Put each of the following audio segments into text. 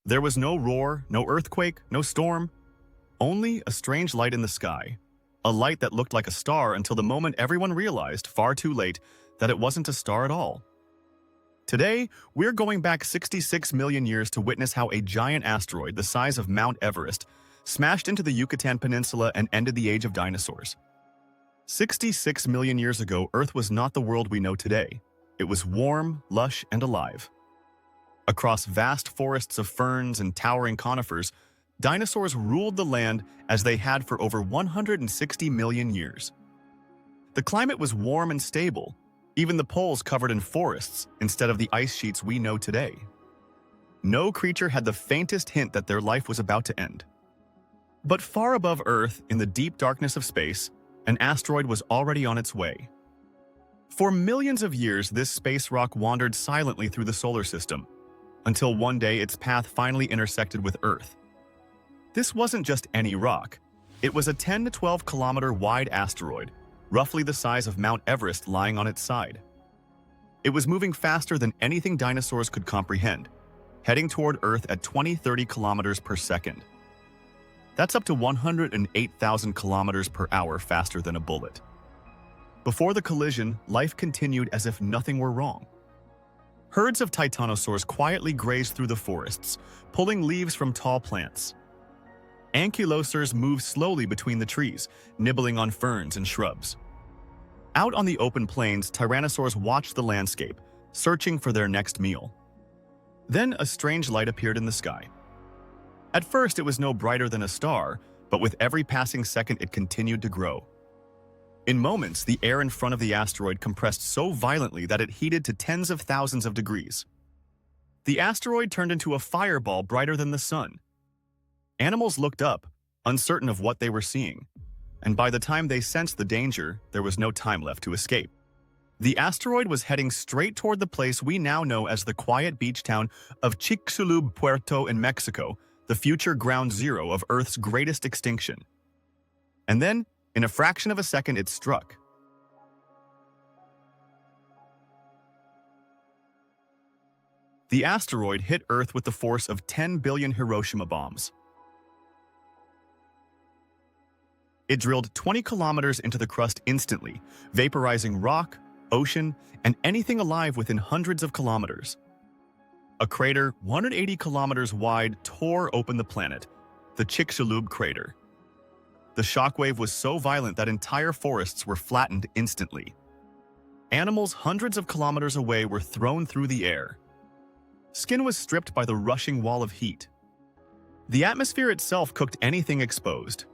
There was no roar, no earthquake, no storm, only a strange light in the sky. A light that looked like a star until the moment everyone realized, far too late, that it wasn't a star at all. Today, we're going back 66 million years to witness how a giant asteroid the size of Mount Everest smashed into the Yucatan Peninsula and ended the age of dinosaurs. 66 million years ago, Earth was not the world we know today. It was warm, lush, and alive. Across vast forests of ferns and towering conifers, dinosaurs ruled the land as they had for over 160 million years. The climate was warm and stable, even the poles covered in forests instead of the ice sheets we know today. No creature had the faintest hint that their life was about to end. But far above Earth, in the deep darkness of space, an asteroid was already on its way. For millions of years, this space rock wandered silently through the solar system, until one day its path finally intersected with Earth. This wasn't just any rock. It was a 10 to 12 kilometer wide asteroid, roughly the size of Mount Everest lying on its side. It was moving faster than anything dinosaurs could comprehend, heading toward Earth at 20-30 kilometers per second. That's up to 108,000 kilometers per hour faster than a bullet. Before the collision, life continued as if nothing were wrong. Herds of titanosaurs quietly grazed through the forests, pulling leaves from tall plants. Ankylosaurs moved slowly between the trees, nibbling on ferns and shrubs. Out on the open plains, tyrannosaurs watched the landscape, searching for their next meal. Then a strange light appeared in the sky. At first, it was no brighter than a star, but with every passing second, it continued to grow. In moments, the air in front of the asteroid compressed so violently that it heated to tens of thousands of degrees. The asteroid turned into a fireball brighter than the sun. Animals looked up, uncertain of what they were seeing, and by the time they sensed the danger, there was no time left to escape. The asteroid was heading straight toward the place we now know as the quiet beach town of Chicxulub, Puerto in Mexico, the future ground zero of Earth's greatest extinction. And then, in a fraction of a second, it struck. The asteroid hit Earth with the force of 10 billion Hiroshima bombs. It drilled 20 kilometers into the crust instantly, vaporizing rock, ocean, and anything alive within hundreds of kilometers. A crater 180 kilometers wide tore open the planet, the Chicxulub crater. The shockwave was so violent that entire forests were flattened instantly. Animals hundreds of kilometers away were thrown through the air. Skin was stripped by the rushing wall of heat. The atmosphere itself cooked anything exposed.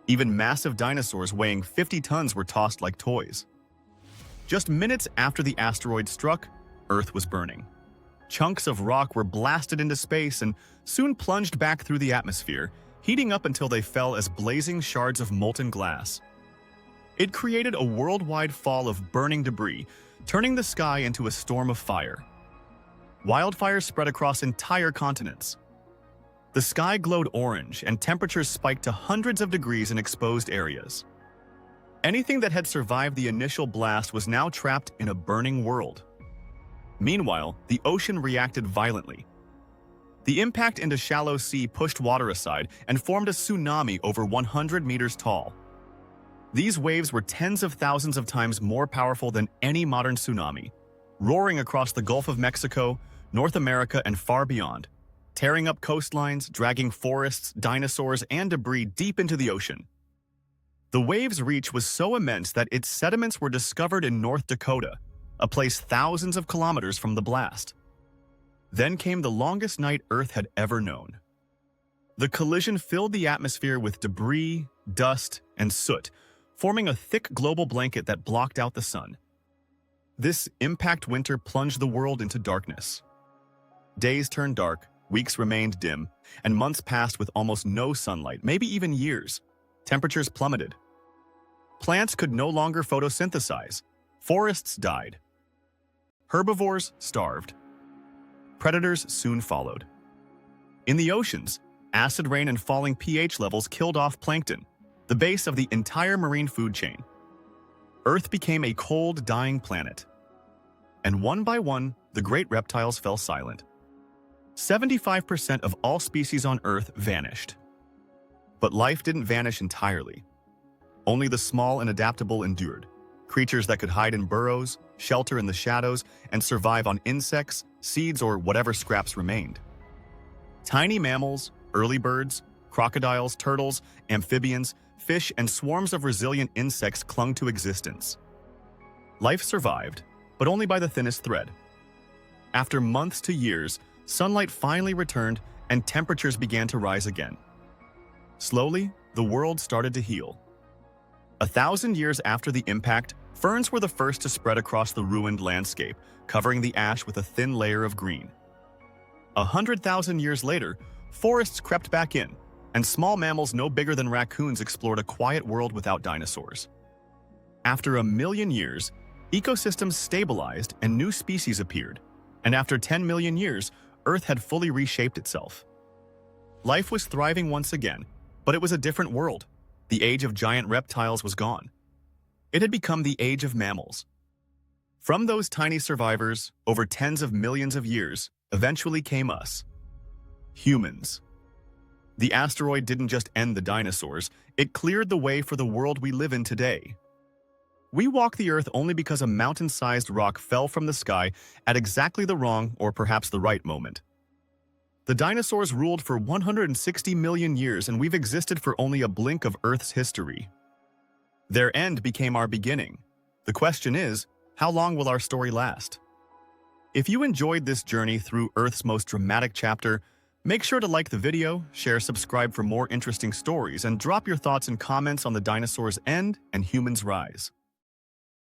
Even massive dinosaurs weighing 50 tons were tossed like toys. Just minutes after the asteroid struck, Earth was burning. Chunks of rock were blasted into space and soon plunged back through the atmosphere, heating up until they fell as blazing shards of molten glass. It created a worldwide fall of burning debris, turning the sky into a storm of fire. Wildfires spread across entire continents. The sky glowed orange, and temperatures spiked to hundreds of degrees in exposed areas. Anything that had survived the initial blast was now trapped in a burning world. Meanwhile, the ocean reacted violently. The impact into shallow sea pushed water aside and formed a tsunami over 100 meters tall. These waves were tens of thousands of times more powerful than any modern tsunami, roaring across the Gulf of Mexico, North America, and far beyond, tearing up coastlines, dragging forests, dinosaurs, and debris deep into the ocean. The wave's reach was so immense that its sediments were discovered in North Dakota, a place thousands of kilometers from the blast. Then came the longest night Earth had ever known. The collision filled the atmosphere with debris, dust, and soot, forming a thick global blanket that blocked out the sun. This impact winter plunged the world into darkness. Days turned dark, weeks remained dim, and months passed with almost no sunlight, maybe even years. Temperatures plummeted. Plants could no longer photosynthesize. Forests died. Herbivores starved. Predators soon followed. In the oceans, acid rain and falling pH levels killed off plankton, the base of the entire marine food chain. Earth became a cold, dying planet. And one by one, the great reptiles fell silent. 75% of all species on Earth vanished. But life didn't vanish entirely. Only the small and adaptable endured. Creatures that could hide in burrows, shelter in the shadows, and survive on insects, seeds, or whatever scraps remained. Tiny mammals, early birds, crocodiles, turtles, amphibians, fish, and swarms of resilient insects clung to existence. Life survived, but only by the thinnest thread. After months to years, sunlight finally returned and temperatures began to rise again. Slowly, the world started to heal. 1,000 years after the impact, ferns were the first to spread across the ruined landscape, covering the ash with a thin layer of green. 100,000 years later, forests crept back in, and small mammals no bigger than raccoons explored a quiet world without dinosaurs. After 1,000,000 years, ecosystems stabilized and new species appeared, and after 10 million years, Earth had fully reshaped itself. Life was thriving once again, but it was a different world. The age of giant reptiles was gone. It had become the age of mammals. From those tiny survivors, over tens of millions of years, eventually came us. Humans. The asteroid didn't just end the dinosaurs, it cleared the way for the world we live in today. We walk the Earth only because a mountain-sized rock fell from the sky at exactly the wrong or perhaps the right moment. The dinosaurs ruled for 160 million years, and we've existed for only a blink of Earth's history. Their end became our beginning. The question is, how long will our story last? If you enjoyed this journey through Earth's most dramatic chapter, make sure to like the video, share, subscribe for more interesting stories, and drop your thoughts and comments on the dinosaurs' end and humans' rise.